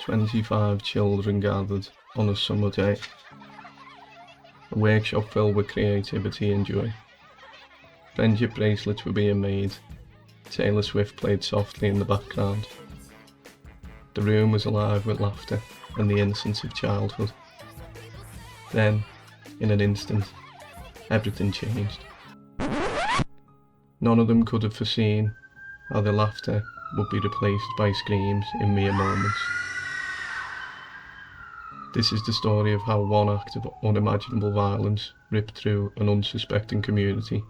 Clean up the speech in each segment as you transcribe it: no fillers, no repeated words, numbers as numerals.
25 children gathered on a summer day. A workshop filled with creativity and joy. Friendship bracelets were being made. Taylor Swift played softly in the background. The room was alive with laughter and the innocence of childhood. Then, in an instant, everything changed. None of them could have foreseen how their laughter would be replaced by screams in mere moments. This is the story of how one act of unimaginable violence ripped through an unsuspecting community.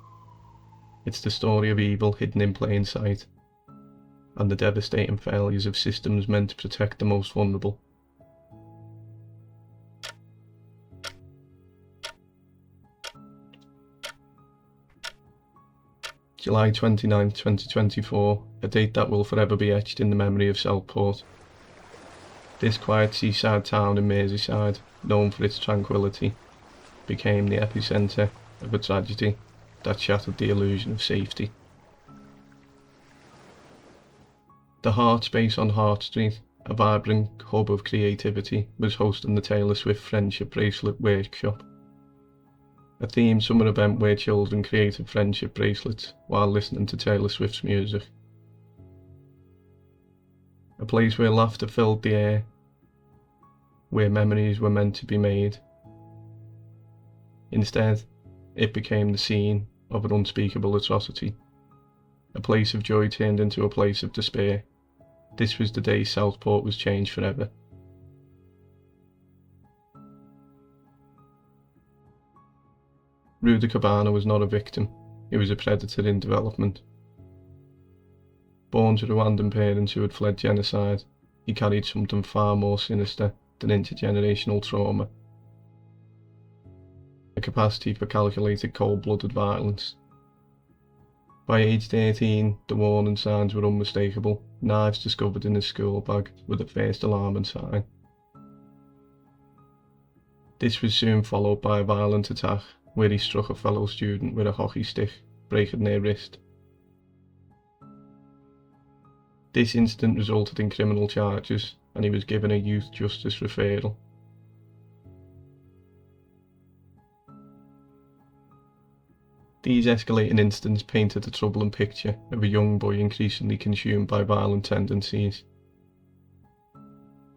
It's the story of evil hidden in plain sight, and the devastating failures of systems meant to protect the most vulnerable. July 29, 2024, a date that will forever be etched in the memory of Southport. This quiet seaside town in Merseyside, known for its tranquility, became the epicentre of a tragedy that shattered the illusion of safety. The Hart Space on Hart Street, a vibrant hub of creativity, was hosting the Taylor Swift Friendship Bracelet Workshop. A themed summer event where children created friendship bracelets while listening to Taylor Swift's music. A place where laughter filled the air, where memories were meant to be made. Instead, it became the scene of an unspeakable atrocity. A place of joy turned into a place of despair. This was the day Southport was changed forever. Rudakubana was not a victim, he was a predator in development. Born to Rwandan parents who had fled genocide, he carried something far more sinister than intergenerational trauma. A capacity for calculated cold-blooded violence. By age 13, the warning signs were unmistakable. Knives discovered in his school bag were the first alarming sign. This was soon followed by a violent attack where he struck a fellow student with a hockey stick, breaking their wrist. This incident resulted in criminal charges, and he was given a youth justice referral. These escalating incidents painted a troubling picture of a young boy increasingly consumed by violent tendencies.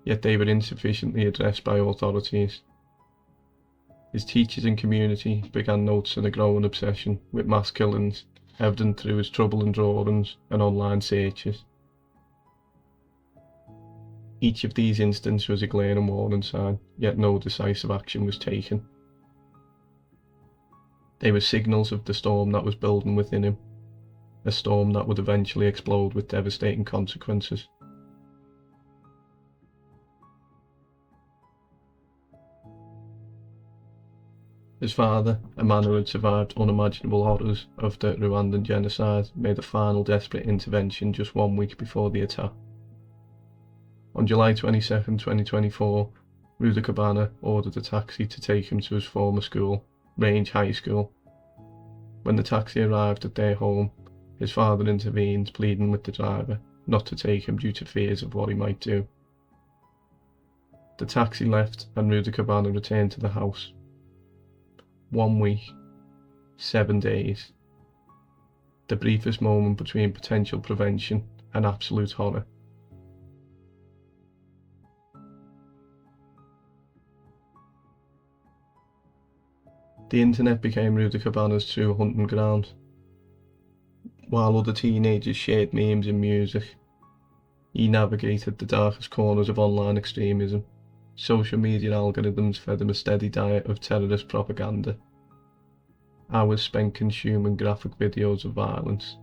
Yet they were insufficiently addressed by authorities. His teachers and community began noticing a growing obsession with mass killings, evident through his troubling drawings and online searches. Each of these incidents was a glaring warning sign, yet no decisive action was taken. They were signals of the storm that was building within him, a storm that would eventually explode with devastating consequences. His father, a man who had survived unimaginable horrors of the Rwandan genocide, made a final desperate intervention just 1 week before the attack. On July 22, 2024, Rudakubana ordered a taxi to take him to his former school, Range High School. When the taxi arrived at their home, his father intervened, pleading with the driver not to take him due to fears of what he might do. The taxi left and Rudakubana returned to the house. 1 week, 7 days. The briefest moment between potential prevention and absolute horror. The internet became Rudakubana's true hunting ground. While other teenagers shared memes and music, he navigated the darkest corners of online extremism. Social media algorithms fed him a steady diet of terrorist propaganda. Hours spent consuming graphic videos of violence.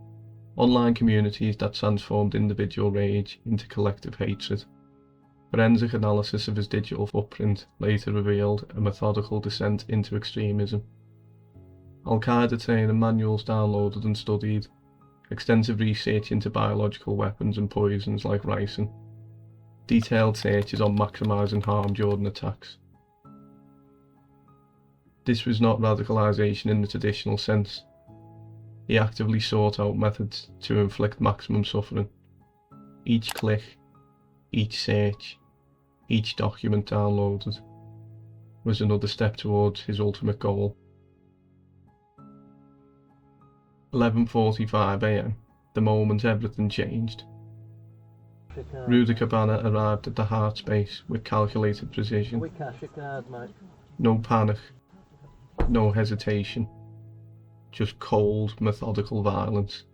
Online communities that transformed individual rage into collective hatred. Forensic analysis of his digital footprint later revealed a methodical descent into extremism. Al-Qaeda training manuals downloaded and studied, extensive research into biological weapons and poisons like ricin, detailed searches on maximising harm during attacks. This was not radicalization in the traditional sense. He actively sought out methods to inflict maximum suffering. Each click, each search, Each document downloaded was another step towards his ultimate goal. 11:45 a.m, the moment everything changed. Rudakubana arrived at the Hart Space with calculated precision. No panic, no hesitation, just cold, methodical violence.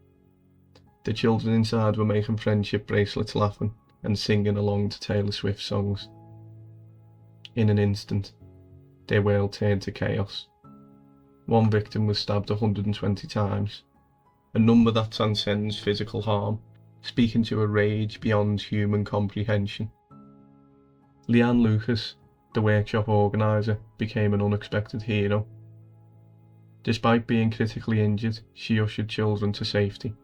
The children inside were making friendship bracelets, laughing and singing along to Taylor Swift songs. In an instant, their world turned to chaos. One victim was stabbed 120 times, a number that transcends physical harm, speaking to a rage beyond human comprehension. Leanne Lucas, the workshop organiser, became an unexpected hero. Despite being critically injured, she ushered children to safety.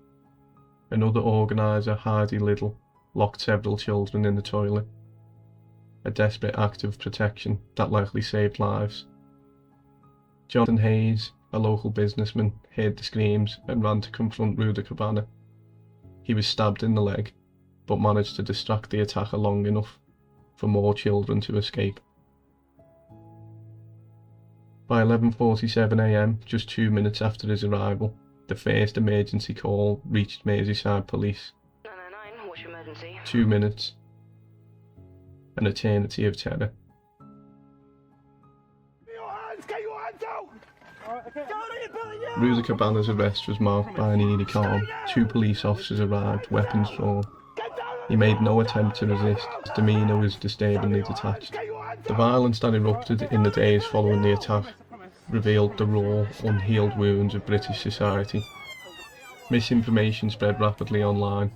Another organiser, Heidi Liddell, locked several children in the toilet. A desperate act of protection that likely saved lives. Jonathan Hayes, a local businessman, heard the screams and ran to confront Rudakubana. He was stabbed in the leg, but managed to distract the attacker long enough for more children to escape. By 11:47 a.m, just 2 minutes after his arrival, the first emergency call reached Merseyside Police. 999, what's your emergency? 2 minutes. An eternity of terror. Rudakubana's arrest was marked by an eerie calm. 2 police officers arrived, weapons drawn. He made no attempt to resist. His demeanour was disturbingly detached. The violence that erupted in the days following the attack revealed the raw, unhealed wounds of British society. Misinformation spread rapidly online,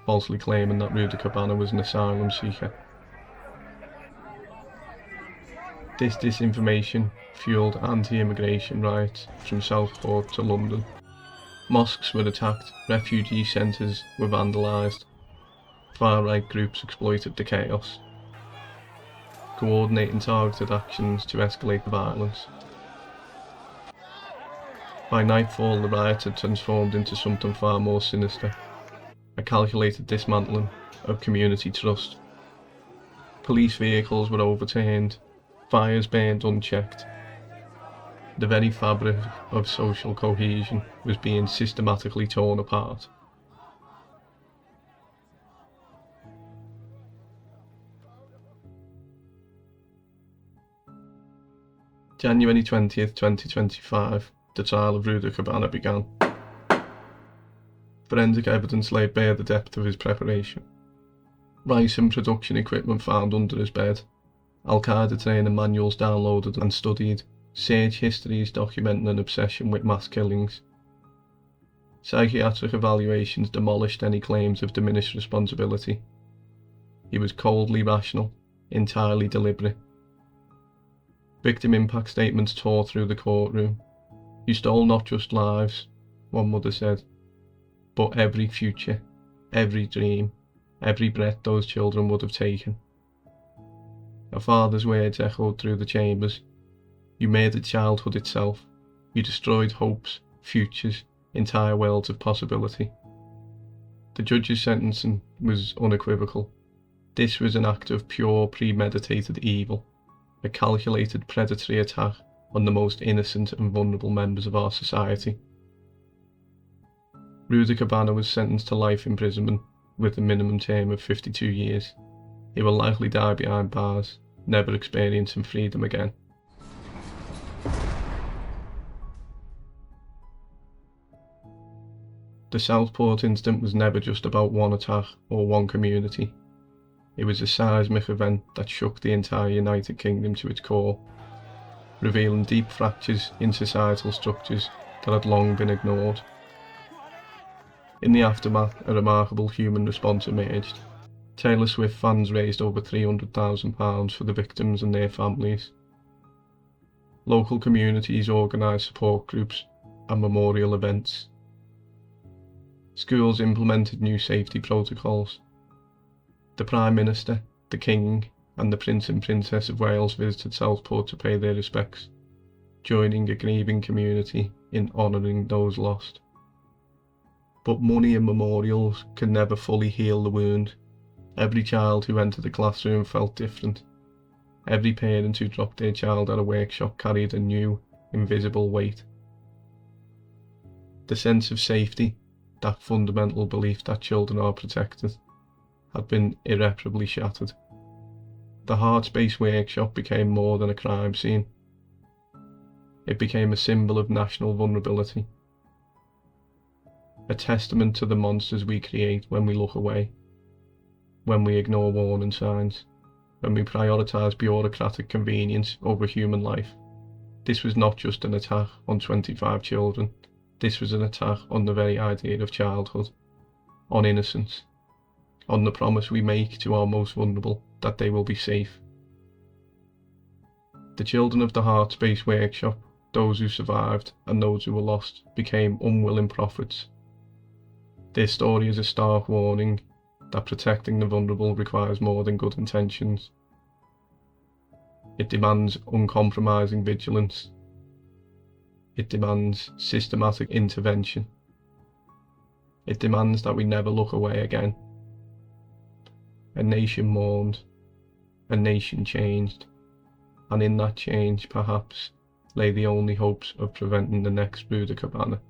falsely claiming that Rudakubana was an asylum seeker. This disinformation fueled anti-immigration riots from Southport to London. Mosques were attacked, refugee centres were vandalised, far-right groups exploited the chaos, coordinating targeted actions to escalate the violence. By nightfall, the riots had transformed into something far more sinister, a calculated dismantling of community trust. Police vehicles were overturned, fires burned unchecked. The very fabric of social cohesion was being systematically torn apart. January 20th, 2025, the trial of Rudakubana began. Forensic evidence laid bare the depth of his preparation. Rice and production equipment found under his bed, Al-Qaeda training manuals downloaded and studied, search histories documenting an obsession with mass killings. Psychiatric evaluations demolished any claims of diminished responsibility. He was coldly rational, entirely deliberate. Victim impact statements tore through the courtroom. "You stole not just lives," one mother said, "but every future, every dream, every breath those children would have taken." A father's words echoed through the chambers. "You murdered childhood itself. You destroyed hopes, futures, entire worlds of possibility." The judge's sentencing was unequivocal. This was an act of pure premeditated evil, a calculated predatory attack on the most innocent and vulnerable members of our society. Rudakubana was sentenced to life imprisonment with a minimum term of 52 years. He will likely die behind bars, never experiencing freedom again. The Southport incident was never just about one attack or one community. It was a seismic event that shook the entire United Kingdom to its core, revealing deep fractures in societal structures that had long been ignored. In the aftermath, a remarkable human response emerged. Taylor Swift fans raised over £300,000 for the victims and their families. Local communities organised support groups and memorial events. Schools implemented new safety protocols. The Prime Minister, the King, and the Prince and Princess of Wales visited Southport to pay their respects, joining a grieving community in honouring those lost. But money and memorials can never fully heal the wound. Every child who entered the classroom felt different. Every parent who dropped their child at a workshop carried a new, invisible weight. The sense of safety, that fundamental belief that children are protected, had been irreparably shattered. The Hart Space workshop became more than a crime scene. It became a symbol of national vulnerability, a testament to the monsters we create when we look away, when we ignore warning signs, when we prioritise bureaucratic convenience over human life. This was not just an attack on 25 children, this was an attack on the very idea of childhood, on innocence, on the promise we make to our most vulnerable that they will be safe. The children of the Hart Space workshop, those who survived and those who were lost, became unwilling prophets. Their story is a stark warning that protecting the vulnerable requires more than good intentions. It demands uncompromising vigilance. It demands systematic intervention. It demands that we never look away again. A nation mourned, a nation changed, and in that change, perhaps, lay the only hopes of preventing the next Rudakubana.